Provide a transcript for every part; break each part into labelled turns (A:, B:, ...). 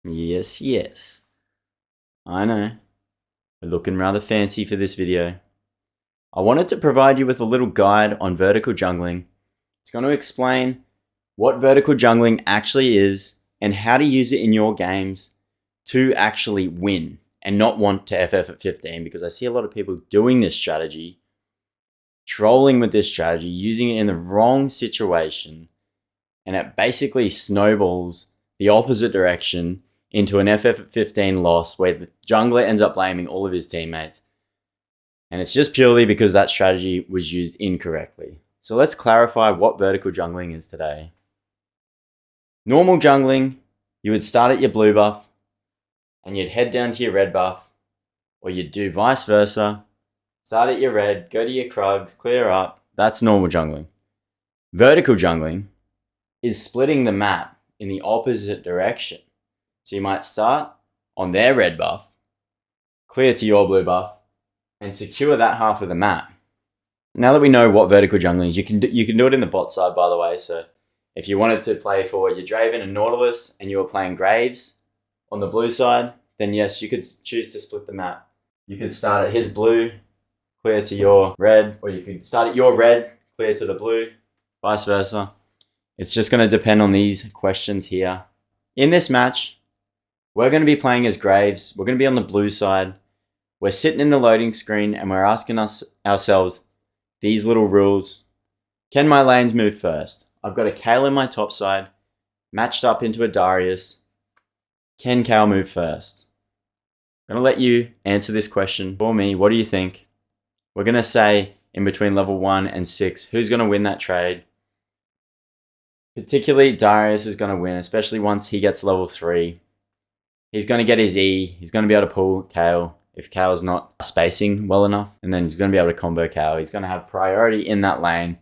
A: Yes, yes. I know. We're looking rather fancy for this video. I wanted to provide you with a little guide on vertical jungling. It's going to explain what vertical jungling actually is and how to use it in your games to actually win and not want to FF at 15, because I see a lot of people doing this strategy, trolling with this strategy, using it in the wrong situation, and it basically snowballs the opposite direction into an FF at 15 loss where the jungler ends up blaming all of his teammates. And it's just purely because that strategy was used incorrectly. So let's clarify what vertical jungling is today. Normal jungling, you would start at your blue buff and you'd head down to your red buff, or you'd do vice versa. Start at your red, go to your Krugs, clear up. That's normal jungling. Vertical jungling is splitting the map in the opposite direction. So you might start on their red buff, clear to your blue buff, and secure that half of the map. Now that we know what vertical jungling is, you can do it in the bot side, by the way. So if you wanted to play for your Draven and Nautilus and you were playing Graves on the blue side, then yes, you could choose to split the map. You could start at his blue, clear to your red, or you could start at your red, clear to the blue, vice versa. It's just going to depend on these questions here. In this match, we're going to be playing as Graves. We're going to be on the blue side. We're sitting in the loading screen and we're asking ourselves these little rules. Can my lanes move first? I've got a Kayle in my top side, matched up into a Darius. Can Kayle move first? I'm going to let you answer this question for me. What do you think? We're going to say in between level 1 and 6, who's going to win that trade? Particularly Darius is going to win, especially once he gets level 3. He's going to get his E. He's going to be able to pull Kayle if Kayle's not spacing well enough. And then he's going to be able to combo Kayle. He's going to have priority in that lane.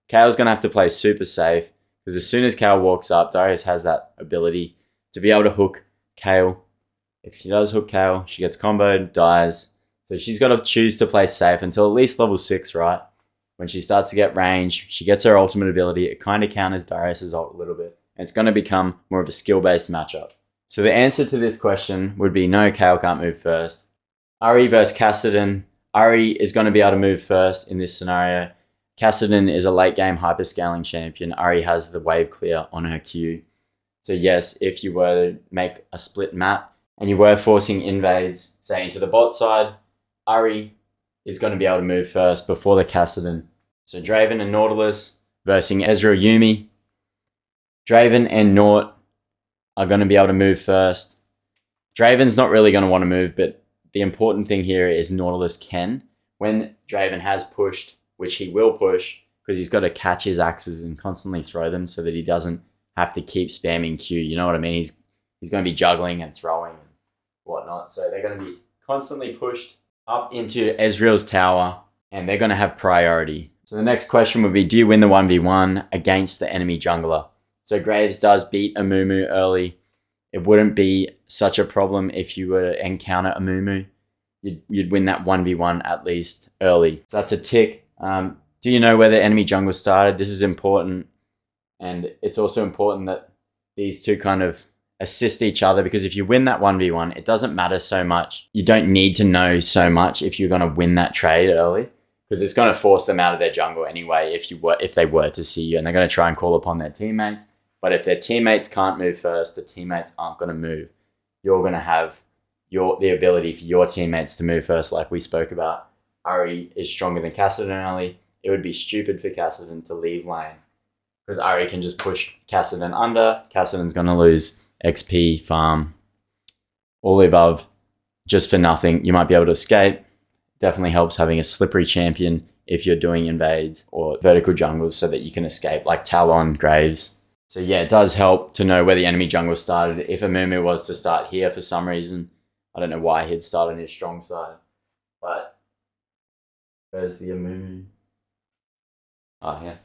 A: Kayle's going to have to play super safe, because as soon as Kayle walks up, Darius has that ability to be able to hook Kayle. If she does hook Kayle, she gets comboed, dies. So she's got to choose to play safe until at least level 6, right? When she starts to get range, she gets her ultimate ability. It kind of counters Darius' ult a little bit. And it's going to become more of a skill-based matchup. So the answer to this question would be no, Kayle can't move first. Ahri versus Kassadin. Ahri is going to be able to move first in this scenario. Kassadin is a late-game hyperscaling champion. Ahri has the wave clear on her Q. So yes, if you were to make a split map and you were forcing invades, say into the bot side, Ahri is going to be able to move first before the Kassadin. So Draven and Nautilus versus Ezreal Yuumi. Draven and Naut are going to be able to move first. Draven's not really going to want to move, but the important thing here is Nautilus can. When Draven has pushed, which he will push, because he's got to catch his axes and constantly throw them so that he doesn't have to keep spamming Q. You know what I mean? He's going to be juggling and throwing and whatnot. So they're going to be constantly pushed up into Ezreal's tower, and they're going to have priority. So the next question would be, do you win the 1v1 against the enemy jungler? So Graves does beat Amumu early. It wouldn't be such a problem if you were to encounter Amumu. You'd win that 1v1 at least early. So that's a tick. Do you know where the enemy jungler started? This is important. And it's also important that these two kind of assist each other, because if you win that 1v1, it doesn't matter so much. You don't need to know so much if you're going to win that trade early, because it's going to force them out of their jungle anyway if they were to see you, and they're going to try and call upon their teammates. But if their teammates can't move first, the teammates aren't going to move. You're going to have the ability for your teammates to move first, like we spoke about. Ahri is stronger than Kassadin early. It would be stupid for Kassadin to leave lane, because Ahri can just push Kassadin under. Kassadin's going to lose XP, farm, all the above, just for nothing. You might be able to escape. Definitely helps having a slippery champion if you're doing invades or vertical jungles so that you can escape, like Talon, Graves. So yeah, it does help to know where the enemy jungle started. If Amumu was to start here for some reason, I don't know why he'd start on his strong side, but where's the Amumu? Oh, yeah.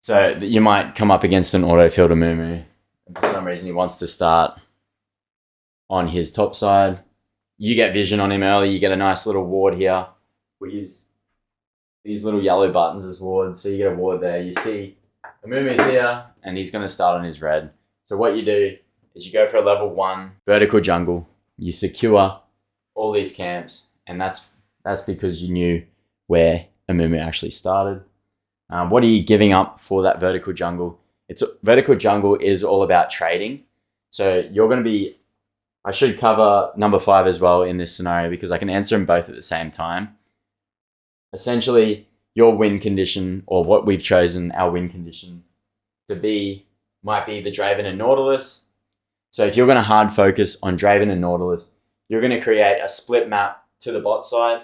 A: So you might come up against an auto-filled Amumu, and for some reason he wants to start on his top side. You get vision on him early, you get a nice little ward here. We use these little yellow buttons as wards, so you get a ward there. You see Amumu's here, and he's going to start on his red. So what you do is you go for a level 1 vertical jungle. You secure all these camps, and that's because you knew where Amumu actually started. What are you giving up for that vertical jungle? Vertical jungle is all about trading. So you're going to be, I should cover number 5 as well in this scenario because I can answer them both at the same time. Essentially, your win condition, or what we've chosen our win condition to be, might be the Draven and Nautilus. So if you're going to hard focus on Draven and Nautilus, you're going to create a split map to the bot side.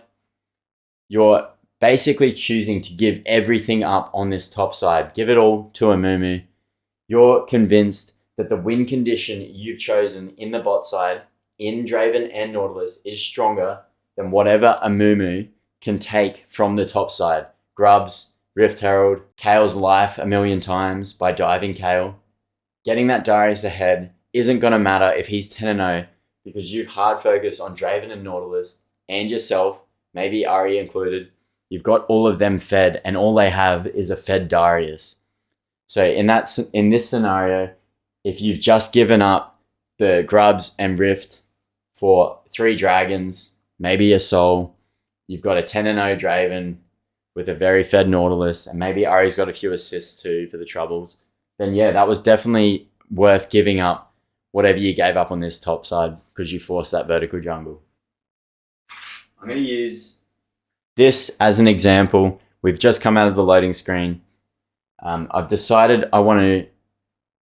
A: You're basically choosing to give everything up on this top side. Give it all to Amumu. You're convinced that the win condition you've chosen in the bot side, in Draven and Nautilus, is stronger than whatever Amumu can take from the top side. Grubs, Rift Herald, Kael's life 1,000,000 times by diving Kael. Getting that Darius ahead isn't going to matter if he's 10-0 because you've hard focused on Draven and Nautilus and yourself, maybe Ari included. You've got all of them fed, and all they have is a fed Darius. So in this scenario, if you've just given up the Grubs and Rift for 3 dragons, maybe a soul, you've got a 10-0 Draven with a very fed Nautilus, and maybe Ari's got a few assists too for the troubles, then yeah, that was definitely worth giving up whatever you gave up on this top side because you forced that vertical jungle. I'm going to use this as an example. We've just come out of the loading screen. I've decided I want to,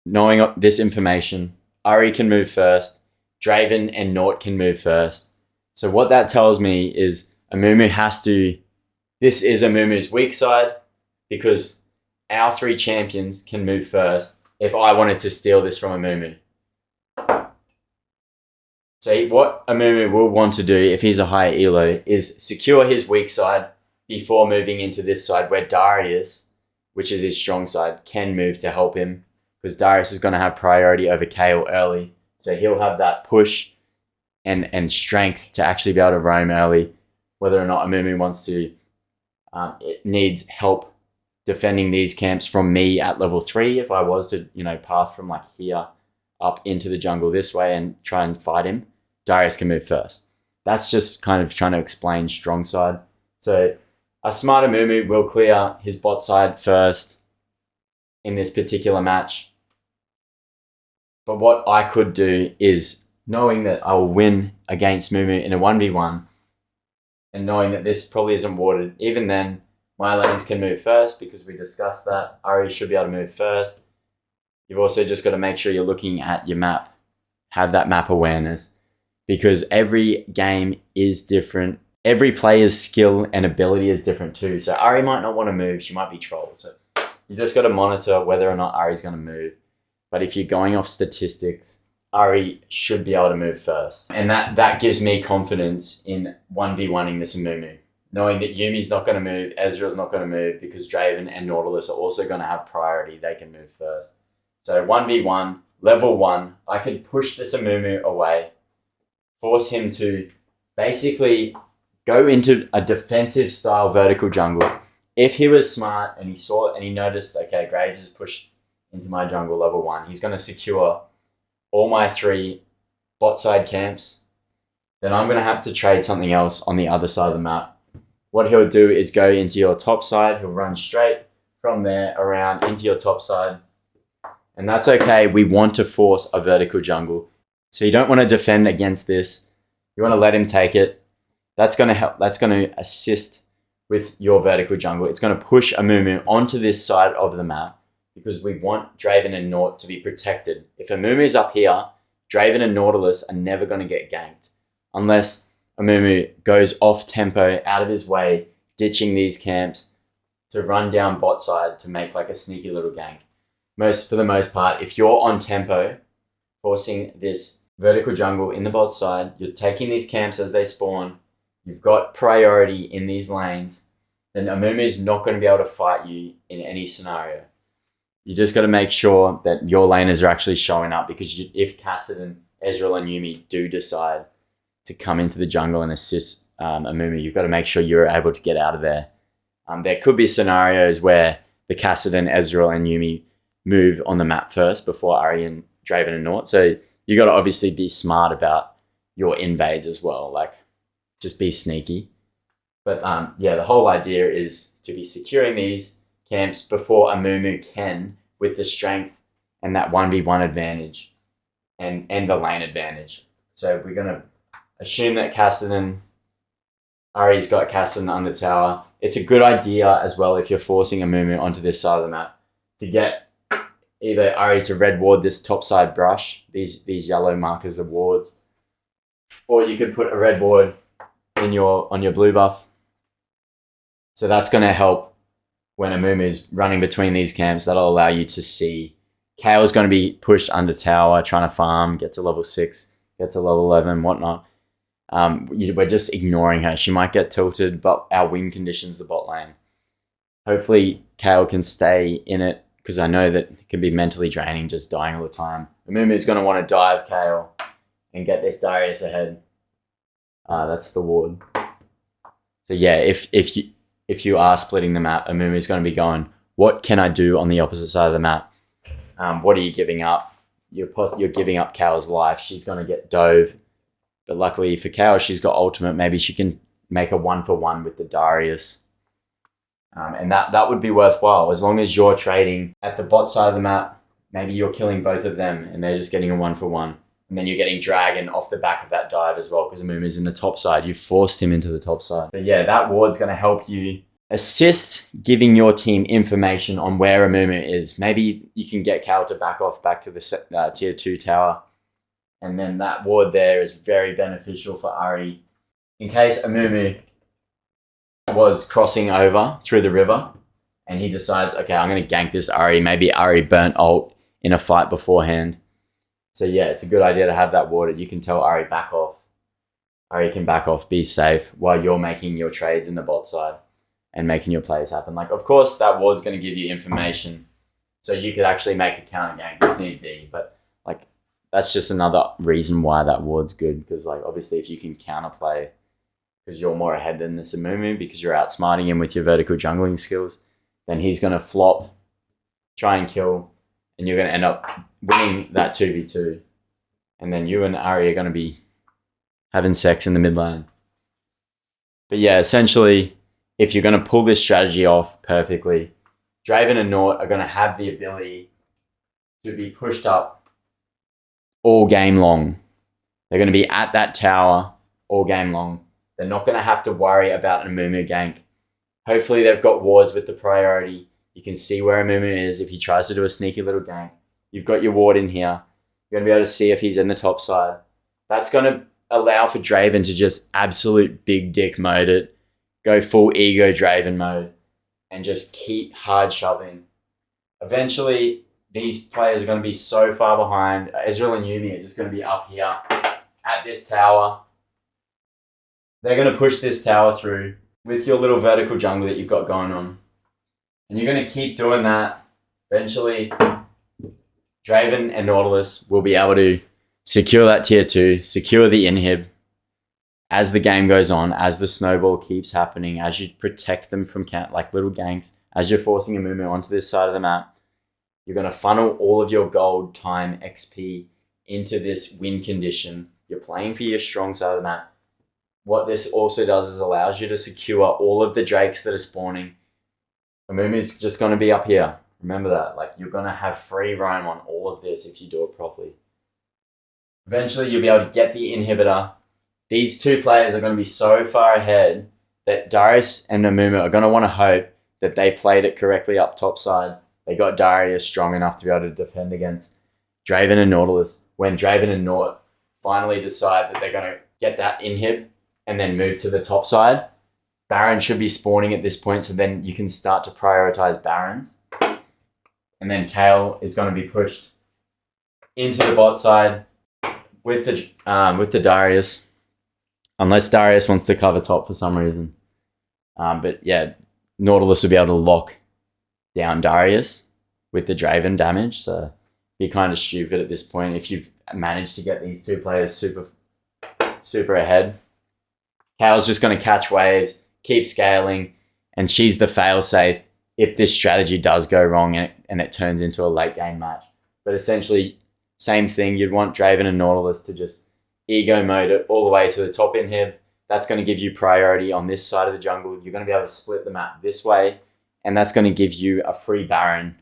A: knowing this information, Ari can move first, Draven and Naut can move first. So what that tells me is Amumu has to, this is Amumu's weak side because our 3 champions can move first if I wanted to steal this from Amumu. So what Amumu will want to do if he's a higher elo is secure his weak side before moving into this side where Darius, which is his strong side, can move to help him because Darius is going to have priority over Kael early. So he'll have that push and strength to actually be able to roam early, whether or not Amumu wants to. It needs help defending these camps from me at level 3 if I was to, path from like here up into the jungle this way and try and fight him. Darius can move first. That's just kind of trying to explain strong side. So a smart Amumu will clear his bot side first in this particular match. But what I could do is, knowing that I will win against Mumu in a 1v1, and knowing that this probably isn't watered, even then, my lanes can move first because we discussed that. Ari should be able to move first. You've also just got to make sure you're looking at your map. Have that map awareness because every game is different. Every player's skill and ability is different too. So Ari might not want to move. She might be trolled. So you just got to monitor whether or not Ari's going to move. But if you're going off statistics, Ari should be able to move first. And that gives me confidence in 1v1ing this Amumu. Knowing that Yumi's not going to move, Ezreal's not going to move because Draven and Nautilus are also going to have priority. They can move first. So 1v1, level 1, I could push this Amumu away, force him to basically go into a defensive style vertical jungle. If he was smart and he saw it and he noticed, okay, Graves is pushed into my jungle level 1, he's going to secure all my 3 bot side camps, then I'm going to have to trade something else on the other side of the map. What he'll do is go into your top side. He'll run straight from there around into your top side. And that's okay. We want to force a vertical jungle. So you don't want to defend against this. You want to let him take it. That's going to help. That's going to assist with your vertical jungle. It's going to push Amumu onto this side of the map because we want Draven and Naut to be protected. If Amumu is up here, Draven and Nautilus are never going to get ganked unless Amumu goes off tempo, out of his way, ditching these camps to run down bot side to make like a sneaky little gank. For the most part, if you're on tempo, forcing this vertical jungle in the bot side, you're taking these camps as they spawn, you've got priority in these lanes, then Amumu is not going to be able to fight you in any scenario. You just got to make sure that your laners are actually showing up because if Kassadin, Ezreal and Yuumi do decide to come into the jungle and assist Amumu, you've got to make sure you're able to get out of there. There could be scenarios where the Kassadin, Ezreal and Yuumi move on the map first before Ari and Draven and Naut. So You got to obviously be smart about your invades as well. Like, just be sneaky. But yeah, the whole idea is to be securing these camps before a Mumu can, with the strength and that 1v1 advantage and the lane advantage. So we're going to assume that Ari's got Cassidy under tower. It's a good idea as well if you're forcing a Mumu onto this side of the map to get either Ari to red ward this top side brush, these yellow markers are wards, or you could put a red ward on your blue buff. So that's going to help when a Mumu is running between these camps. That'll allow you to see. Kale's going to be pushed under tower, trying to farm, get to level 6, get to level 11, whatnot. We're just ignoring her. She might get tilted, but our win conditions the bot lane. Hopefully, Kale can stay in it, because I know that it can be mentally draining just dying all the time. Amumu's going to want to dive Kale and get this Darius ahead. That's the ward. So yeah, if you are splitting the map, Amumu's going to be going, what can I do on the opposite side of the map? What are you giving up? You're giving up Kale's life. She's going to get dove. But luckily for Kale, she's got ultimate. Maybe she can make a 1-for-1 with the Darius. And that would be worthwhile. As long as you're trading at the bot side of the map, maybe you're killing both of them and they're just getting a 1-for-1. And then you're getting Dragon off the back of that dive as well, because Amumu's in the top side. You forced him into the top side. So yeah, that ward's going to help you assist giving your team information on where Amumu is. Maybe you can get Kale to back off back to the tier 2 tower. And then that ward there is very beneficial for Ari. In case Amumu was crossing over through the river and he decides, okay, I'm going to gank this Ari. Maybe Ari burnt ult in a fight beforehand. So yeah, it's a good idea to have that warded. You can tell Ari back off. Ari can back off, be safe, while you're making your trades in the bot side and making your plays happen. Like, of course, that ward's going to give you information so you could actually make a counter gank if need be. But like, that's just another reason why that ward's good, because like obviously if you can counterplay because you're more ahead than this Amumu, because you're outsmarting him with your vertical jungling skills, then he's going to flop, try and kill, and you're going to end up winning that 2v2. And then you and Ari are going to be having sex in the mid lane. But yeah, essentially, if you're going to pull this strategy off perfectly, Draven and Nort are going to have the ability to be pushed up all game long. They're going to be at that tower all game long. They're not going to have to worry about an Amumu gank. Hopefully they've got wards with the priority. You can see where Amumu is if he tries to do a sneaky little gank. You've got your ward in here. You're going to be able to see if he's in the top side. That's going to allow for Draven to just absolute big dick mode it, go full ego Draven mode, and just keep hard shoving. Eventually, these players are going to be so far behind. Ezreal and Yuumi are just going to be up here at this tower. They're going to push this tower through with your little vertical jungle that you've got going on. And you're going to keep doing that. Eventually, Draven and Nautilus will be able to secure that tier 2, secure the inhib as the game goes on, as the snowball keeps happening, as you protect them from like little ganks, as you're forcing Amumu onto this side of the map. You're going to funnel all of your gold, time, XP into this win condition. You're playing for your strong side of the map. What this also does is allows you to secure all of the drakes that are spawning. Amumu's just going to be up here. Remember that. Like, you're going to have free roam on all of this if you do it properly. Eventually, you'll be able to get the inhibitor. These two players are going to be so far ahead that Darius and Amumu are going to want to hope that they played it correctly up top side. They got Darius strong enough to be able to defend against Draven and Nautilus. When Draven and Naut finally decide that they're going to get that inhib and then move to the top side, Baron should be spawning at this point, so then you can start to prioritize Barons. And then Kale is going to be pushed into the bot side with the Darius, unless Darius wants to cover top for some reason. But yeah, Nautilus will be able to lock down Darius with the Draven damage, so be kind of stupid at this point if you've managed to get these two players super ahead. Kale's just going to catch waves, keep scaling, and she's the fail-safe if this strategy does go wrong and it turns into a late game match. But essentially, Same thing, you'd want Draven and Nautilus to just ego mode it all the way to the top inhib. That's going to give you priority on this side of the jungle. You're going to be able to split the map this way, and that's going to give you a free Baron.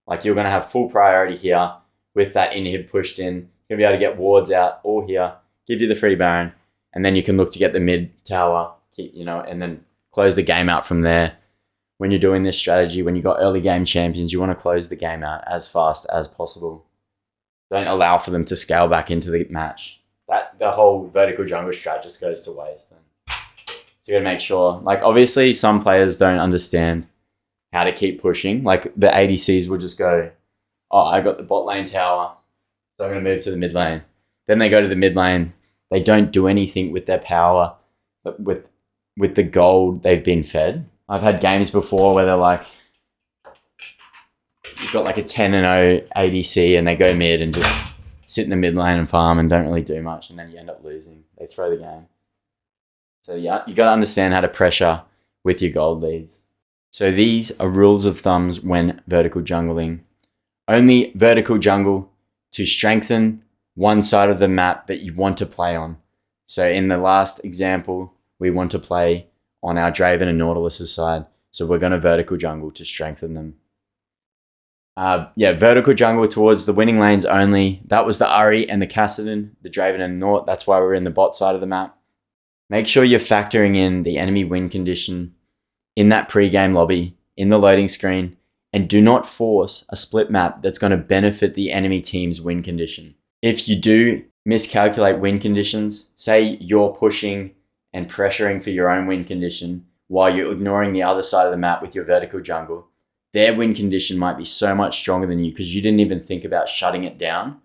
A: Like, you're going to have full priority here with that inhib pushed in. You're going to be able to get wards out all here, give you the free Baron, and then you can look to get the mid tower, and then close the game out from there. When you're doing this strategy, when you've got early game champions, you want to close the game out as fast as possible. Don't allow for them to scale back into the match. The whole vertical jungle strat just goes to waste then. So you got to make sure, like, obviously some players don't understand how to keep pushing. Like, the ADCs will just go, oh, I got the bot lane tower, so I'm going to move to the mid lane. Then they go to the mid lane. They don't do anything with their power, but with the gold they've been fed. I've had games before where they're like, you've got like a 10-0 ADC and they go mid and just sit in the mid lane and farm and don't really do much, and then you end up losing. They throw the game. So yeah, you got to understand how to pressure with your gold leads. So these are rules of thumbs when vertical jungling. Only vertical jungle to strengthen one side of the map that you want to play on. So in the last example, we want to play on our Draven and Nautilus's side. So we're going to vertical jungle to strengthen them. Vertical jungle towards the winning lanes only. That was the Ahri and the Kassadin, the Draven and Naut. That's why we're in the bot side of the map. Make sure you're factoring in the enemy win condition in that pre-game lobby, in the loading screen, and do not force a split map that's going to benefit the enemy team's win condition. If you do miscalculate win conditions, say you're pushing and pressuring for your own win condition while you're ignoring the other side of the map with your vertical jungle, their win condition might be so much stronger than you because you didn't even think about shutting it down.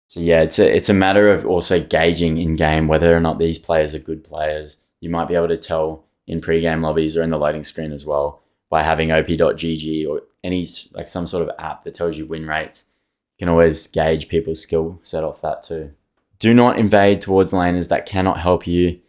A: So yeah, it's a matter of also gauging in game whether or not these players are good players. You might be able to tell in pre-game lobbies or in the loading screen as well by having op.gg or some sort of app that tells you win rates. You can always gauge people's skill set off that too. Do not invade towards laners that cannot help you.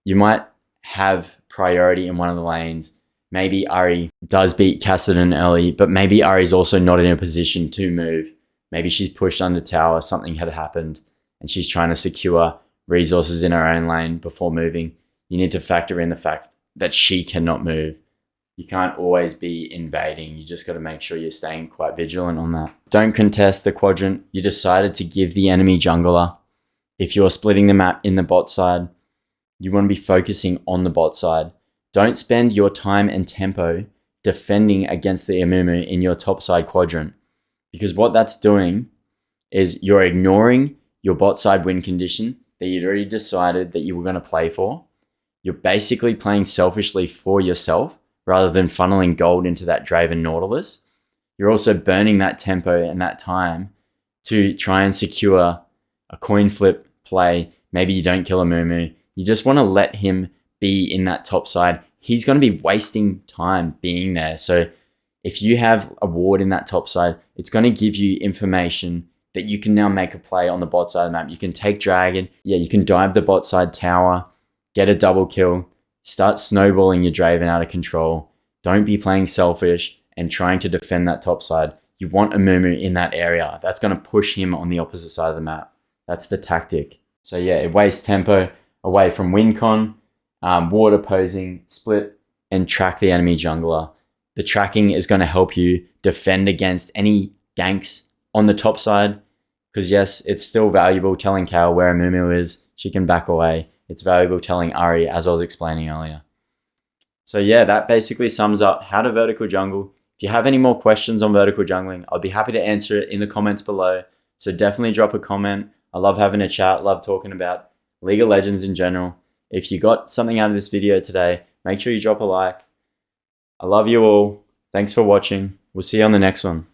A: You might have priority in one of the lanes. Maybe Ahri does beat Kassadin early, but maybe Ahri's also not in a position to move. Maybe she's pushed under tower, something had happened, and she's trying to secure resources in her own lane before moving. You need to factor in the fact that she cannot move. You can't always be invading. You just got to make sure you're staying quite vigilant on that. Don't contest the quadrant. You decided to give the enemy jungler. If you're splitting the map in the bot side, you want to be focusing on the bot side. Don't spend your time and tempo defending against the Amumu in your top side quadrant. Because what that's doing is you're ignoring your bot side win condition that you'd already decided that you were going to play for. You're basically playing selfishly for yourself rather than funneling gold into that Draven Nautilus. You're also burning that tempo and that time to try and secure a coin flip play. Maybe you don't kill a Mumu. You just want to let him be in that top side. He's going to be wasting time being there. So if you have a ward in that top side, it's going to give you information that you can now make a play on the bot side of the map. You can take Dragon. Yeah, you can dive the bot side tower, get a double kill, start snowballing your Draven out of control. Don't be playing selfish and trying to defend that top side. You want a Mumu in that area. That's going to push him on the opposite side of the map. That's the tactic. So yeah, it wastes tempo away from win con, ward opposing, split, and track the enemy jungler. The tracking is going to help you defend against any ganks on the top side. Because yes, it's still valuable telling Kayle where a Mumu is. She can back away. It's valuable telling Ahri, as I was explaining earlier. So yeah, that basically sums up how to vertical jungle. If you have any more questions on vertical jungling, I'll be happy to answer it in the comments below. So definitely drop a comment. I love having a chat. Love talking about League of Legends in general. If you got something out of this video today, make sure you drop a like. I love you all. Thanks for watching. We'll see you on the next one.